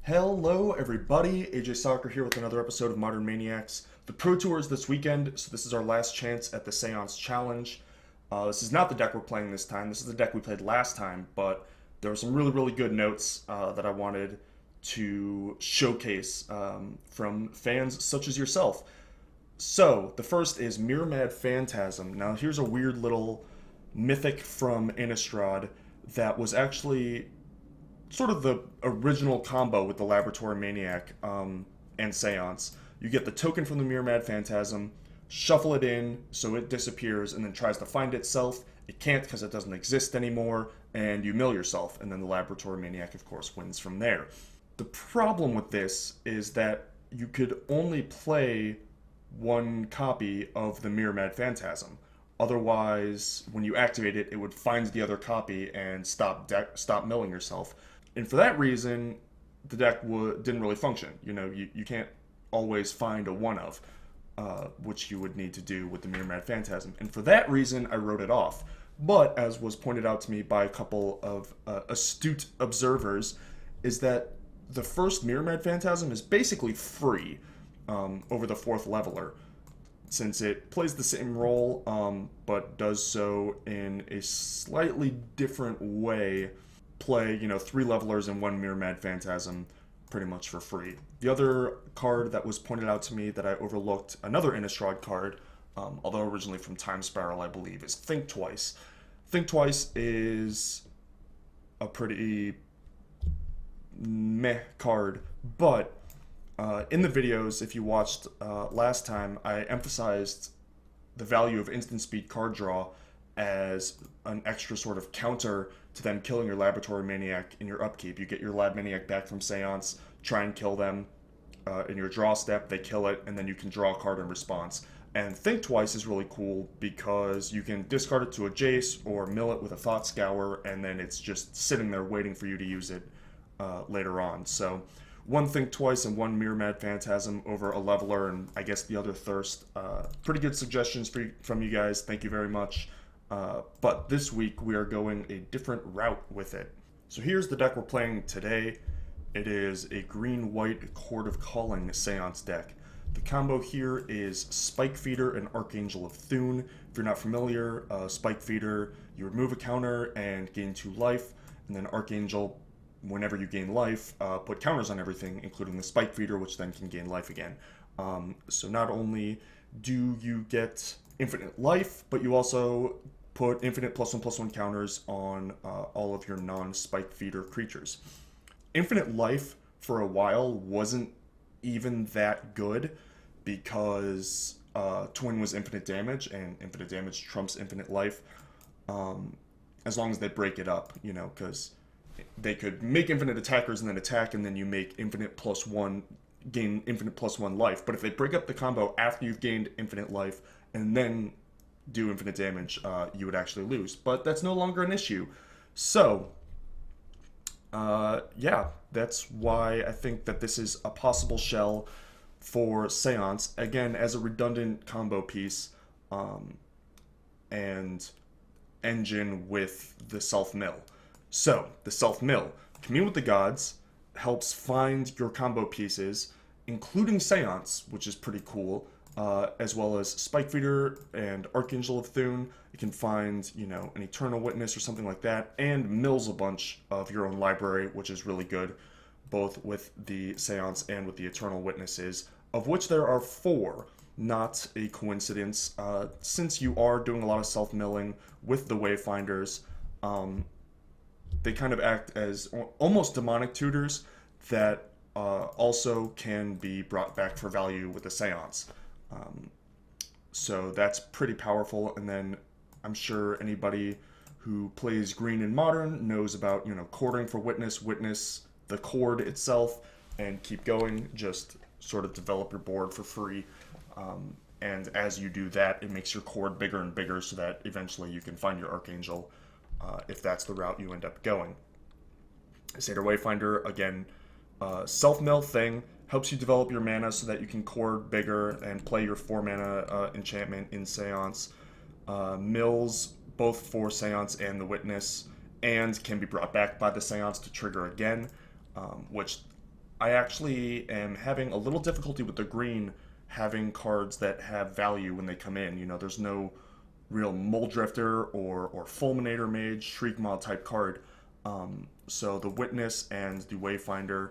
Hello everybody, AJ Soccer here with another episode of Modern Maniacs. The Pro Tour is this weekend, so this is our last chance at the Seance Challenge. This is not the deck we're playing this time, this is the deck we played last time, but there were some really good notes that I wanted to showcase from fans such as yourself. So, the first is Mirror Mad Phantasm. Now here's a weird little mythic from Innistrad that was actually sort of the original combo with the Laboratory Maniac and Seance. You get the token from the Mirror Mad Phantasm, shuffle it in so it disappears, and then tries to find itself. It can't because it doesn't exist anymore, and you mill yourself, and then the Laboratory Maniac, of course, wins from there. The problem with this is that you could only play one copy of the Mirror Mad Phantasm. Otherwise, when you activate it, it would find the other copy and stop milling yourself. And for that reason, the deck didn't really function. You know, you can't always find a one of, which you would need to do with the Mirror Mad Phantasm. And for that reason, I wrote it off. But as was pointed out to me by a couple of astute observers, is that the first Mirror Mad Phantasm is basically free over the fourth leveler, since it plays the same role, but does so in a slightly different way. Play, 3 levelers and 1 Mirror Mad Phantasm pretty much for free. The other card that was pointed out to me that I overlooked, another Innistrad card, although originally from Time Spiral, I believe, is Think Twice. Think Twice is a pretty meh card, but in the videos, if you watched last time, I emphasized the value of instant speed card draw as an extra sort of counter to them killing your Laboratory Maniac in your upkeep. You get your Lab Maniac back from Seance, try and kill them in your draw step, they kill it, and then you can draw a card in response. And Think Twice is really cool because you can discard it to a Jace or mill it with a Thought Scour, and then it's just sitting there waiting for you to use it later on. So one Think Twice and one Mirror Mad Phantasm over a leveler, and I guess the other Thirst. Pretty good suggestions from you guys. Thank you very much. But this week we are going a different route with it. So here's the deck we're playing today. It is a green-white Chord of Calling Seance deck. The combo here is Spike Feeder and Archangel of Thune. If you're not familiar, Spike Feeder, you remove a counter and gain 2 life, and then Archangel, whenever you gain life, put counters on everything, including the Spike Feeder, which then can gain life again. So not only do you get infinite life, but you also put infinite +1/+1 counters on all of your non-Spike Feeder creatures. Infinite life for a while wasn't even that good because Twin was infinite damage, and infinite damage trumps infinite life, as long as they break it up, because they could make infinite attackers and then attack, and then you make infinite +1, gain infinite +1 life. But if they break up the combo after you've gained infinite life and then do infinite damage, you would actually lose. But that's no longer an issue. So, yeah, that's why I think that this is a possible shell for Seance. Again, as a redundant combo piece, and engine with the self-mill. So, the self-mill. Commune with the Gods helps find your combo pieces, including Seance, which is pretty cool. As well as Spike Feeder and Archangel of Thune. You can find, an Eternal Witness or something like that, and mills a bunch of your own library, which is really good, both with the Seance and with the Eternal Witnesses, of which there are 4, not a coincidence. Since you are doing a lot of self-milling with the Wayfinders, they kind of act as almost demonic tutors that also can be brought back for value with the Seance. So that's pretty powerful, and then I'm sure anybody who plays green in Modern knows about, cording for witness the cord itself, and keep going, just sort of develop your board for free, and as you do that, it makes your cord bigger and bigger so that eventually you can find your Archangel, if that's the route you end up going. Satyr Wayfinder, again, self-mill thing, helps you develop your mana so that you can cord bigger and play your 4 mana enchantment in Seance. Mills both for Seance and the Witness, and can be brought back by the Seance to trigger again, which I actually am having a little difficulty with the green having cards that have value when they come in. You know, there's no real Mole Drifter or Fulminator Mage, Shriek Maw type card. So the Witness and the Wayfinder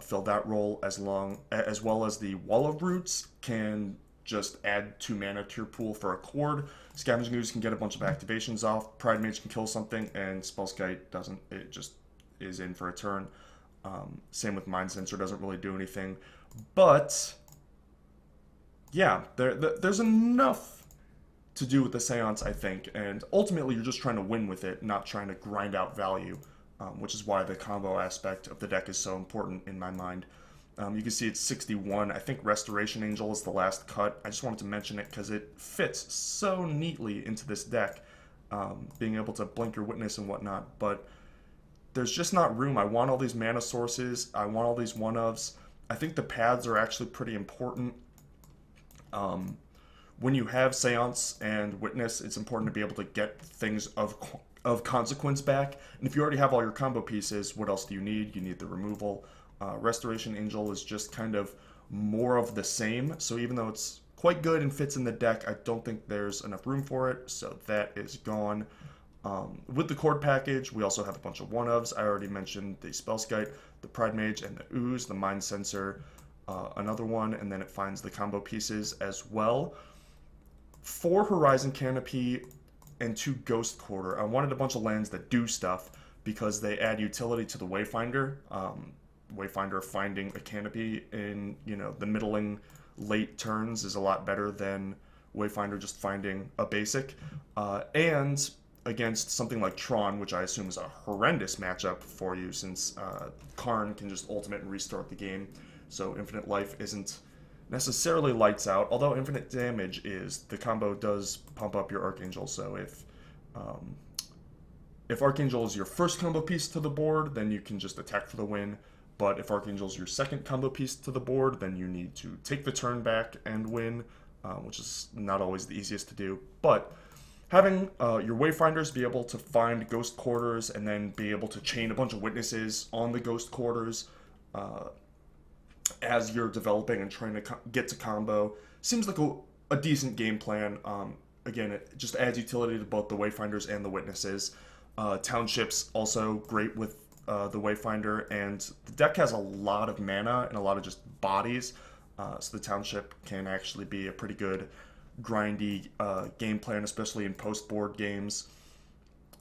fill that role as well as the Wall of Roots can just add 2 mana to your pool for a Chord. Scavenging Ooze can get a bunch of activations off. Pride Mage can kill something, and Spellskite doesn't. It just is in for a turn. Same with Mind Sensor, doesn't really do anything. But yeah, there's enough to do with the Seance, I think, and ultimately you're just trying to win with it, not trying to grind out value, which is why the combo aspect of the deck is so important in my mind. You can see it's 61. I think Restoration Angel is the last cut. I just wanted to mention it because it fits so neatly into this deck, being able to blink your Witness and whatnot, but there's just not room. I want all these mana sources. I want all these one-ofs. I think the paths are actually pretty important. When you have Seance and Witness, it's important to be able to get things of consequence back. And if you already have all your combo pieces, what else do you need? You need the removal. Restoration Angel is just kind of more of the same. So even though it's quite good and fits in the deck, I don't think there's enough room for it. So that is gone. With the Chord package, we also have a bunch of one-ofs. I already mentioned the Spellskite, the Pride Mage, and the Ooze, the Mind Sensor, another one, and then it finds the combo pieces as well. 4 Horizon Canopy and 2 Ghost Quarter. I wanted a bunch of lands that do stuff because they add utility to the Wayfinder. Wayfinder finding a canopy in, you know, the middling late turns is a lot better than Wayfinder just finding a basic. And against something like Tron, which I assume is a horrendous matchup for you since Karn can just ultimate and restart the game. So Infinite Life isn't necessarily lights out, although Infinite Damage is. The combo does pump up your Archangel, so if Archangel is your first combo piece to the board, then you can just attack for the win. But if Archangel is your second combo piece to the board, then you need to take the turn back and win, which is not always the easiest to do. But having your Wayfinders be able to find Ghost Quarters and then be able to chain a bunch of Witnesses on the Ghost Quarters as you're developing and trying to get to combo seems like a decent game plan. Again, it just adds utility to both the Wayfinders and the Witnesses. Townships also great with the Wayfinder, and the deck has a lot of mana and a lot of just bodies, so the Township can actually be a pretty good grindy game plan, especially in post-board games.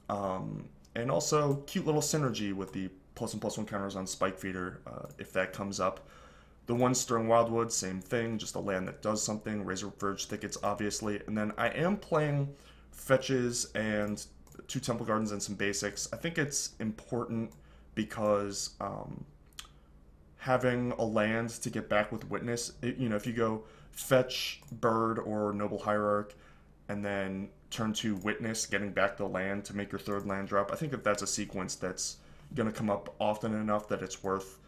And also cute little synergy with the +1/+1 counters on Spike Feeder if that comes up. The 1 Stirring Wildwood, same thing, just a land that does something. Razor Verge Thickets, obviously. And then I am playing fetches and 2 Temple Gardens and some basics. I think it's important because having a land to get back with Witness, you know, if you go fetch, bird, or Noble Hierarch, and then turn to Witness, getting back the land to make your 3rd land drop, I think that that's a sequence that's going to come up often enough that it's worth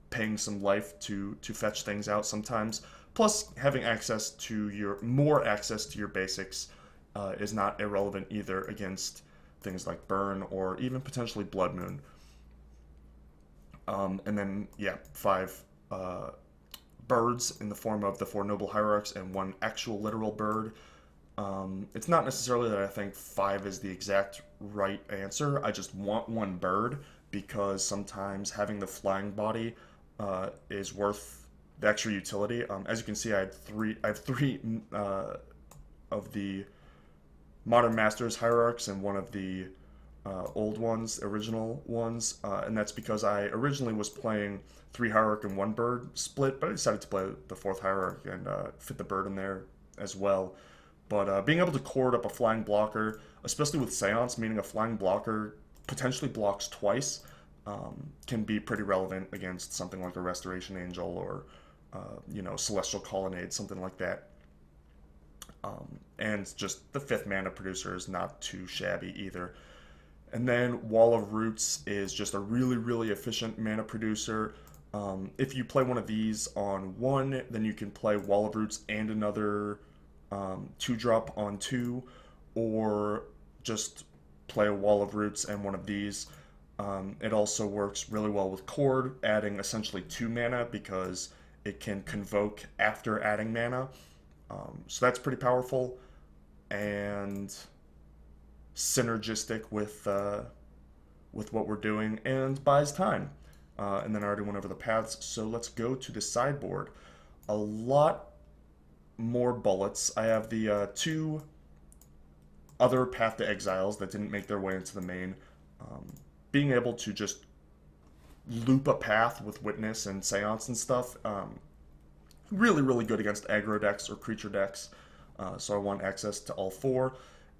paying some life to fetch things out sometimes. Plus, having access to more access to your basics is not irrelevant either against things like Burn or even potentially Blood Moon. And then, yeah, 5 birds in the form of the 4 Noble Hierarchs and 1 actual literal bird. It's not necessarily that I think 5 is the exact right answer. I just want 1 bird because sometimes having the flying body is worth the extra utility. As you can see, I have three of the Modern Masters Hierarchs and 1 of the old ones, original ones, and that's because I originally was playing 3 Hierarch and 1 bird split, but I decided to play the 4th Hierarch and fit the bird in there as well. But being able to chord up a flying blocker, especially with Seance, meaning a flying blocker potentially blocks twice, can be pretty relevant against something like a Restoration Angel or, you know, Celestial Colonnade, something like that. And just the 5th mana producer is not too shabby either. And then Wall of Roots is just a really, really efficient mana producer. If you play one of these on 1, then you can play Wall of Roots and another 2-drop on 2, or just play a Wall of Roots and one of these. It also works really well with Chord, adding essentially 2 mana because it can convoke after adding mana. So that's pretty powerful and synergistic with what we're doing, and buys time. And then I already went over the paths, so let's go to the sideboard. A lot more bullets. I have the 2 other Path to Exiles that didn't make their way into the main. Being able to just loop a path with Witness and Seance and stuff, really, really good against aggro decks or creature decks. So I want access to all 4.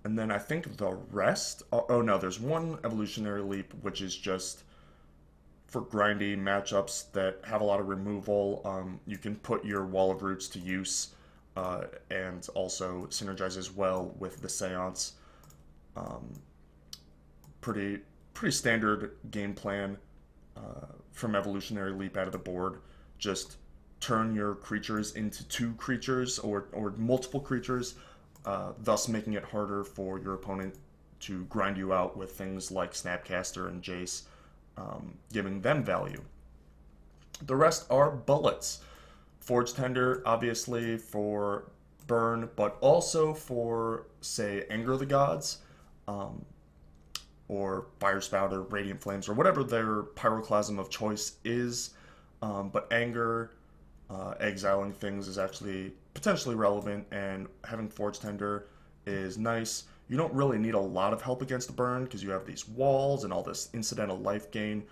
And then I think the rest... Oh no, there's one Evolutionary Leap, which is just for grindy matchups that have a lot of removal. You can put your Wall of Roots to use, and also synergizes well with the Seance. Pretty standard game plan from Evolutionary Leap out of the board. Just turn your creatures into 2 creatures or multiple creatures, thus making it harder for your opponent to grind you out with things like Snapcaster and Jace, giving them value. The rest are bullets. Forge Tender, obviously, for burn, but also for, say, Anger the Gods, or Fire Spout or Radiant Flames, or whatever their pyroclasm of choice is. But Anger, exiling things is actually potentially relevant, and having Forge Tender is nice. You don't really need a lot of help against the burn because you have these walls and all this incidental life gain.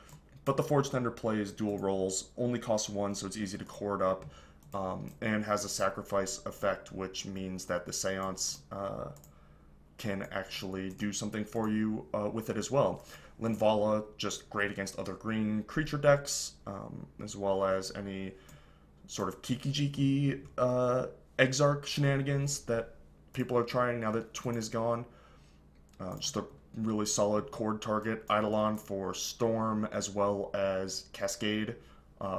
But the Forge Tender plays dual roles, only costs 1, so it's easy to cord up, and has a sacrifice effect, which means that the Seance can actually do something for you with it as well. Linvala, just great against other green creature decks, as well as any sort of Kiki-Jiki Exarch shenanigans that people are trying now that Twin is gone. Just a really solid chord target. Eidolon for Storm, as well as Cascade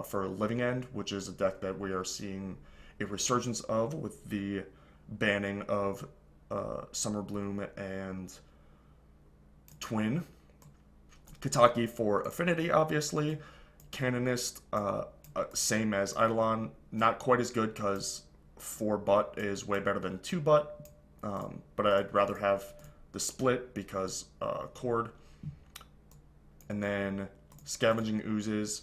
for Living End, which is a deck that we are seeing a resurgence of with the banning of Summer Bloom and Twin. Kataki for Affinity, obviously. Canonist, same as Eidolon. Not quite as good because 4 butt is way better than 2 butt, but I'd rather have the split because chord. And then Scavenging Oozes,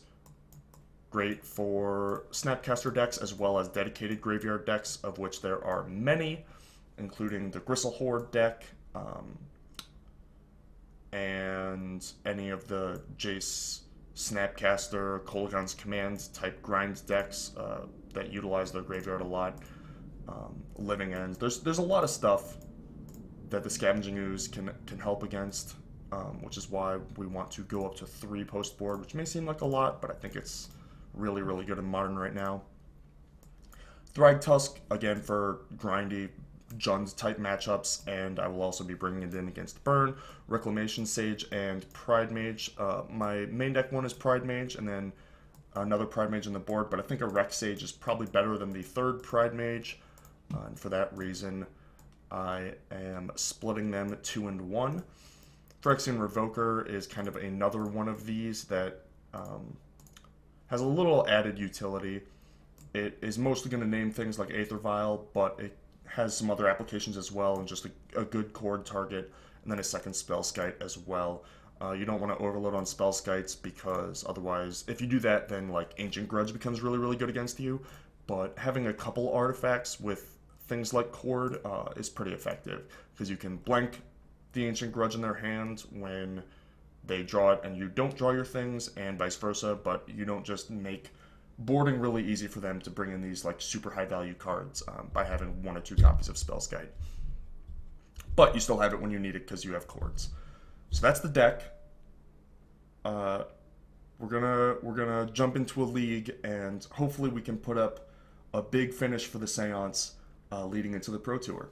great for Snapcaster decks as well as dedicated graveyard decks, of which there are many, including the Gristle Horde deck, and any of the Jace, Snapcaster, Kolaghan's Command type grind decks that utilize their graveyard a lot. Living End. There's a lot of stuff that the Scavenging Ooze can help against, which is why we want to go up to 3 post board, which may seem like a lot, but I think it's really, really good in Modern right now. Thrag Tusk, again, for grindy Jund type matchups, and I will also be bringing it in against Burn, Reclamation Sage, and Pride Mage. My main deck one is Pride Mage, and then another Pride Mage on the board, but I think a Rec Sage is probably better than the 3rd Pride Mage, and for that reason, I am splitting them 2 and 1. Phyrexian Revoker is kind of another one of these that has a little added utility. It is mostly going to name things like Aether Vial, but it has some other applications as well, and just a good chord target, and then a second Spellskite as well. You don't want to overload on Spellskites because otherwise, if you do that, then like Ancient Grudge becomes really, really good against you. But having a couple artifacts with things like chord is pretty effective because you can blank the Ancient Grudge in their hand when they draw it and you don't draw your things, and vice versa, but you don't just make boarding really easy for them to bring in these like super high value cards by having 1 or 2 copies of Spellskite. But you still have it when you need it because you have chords. So that's the deck. We're gonna jump into a league, and hopefully we can put up a big finish for the Seance leading into the Pro Tour.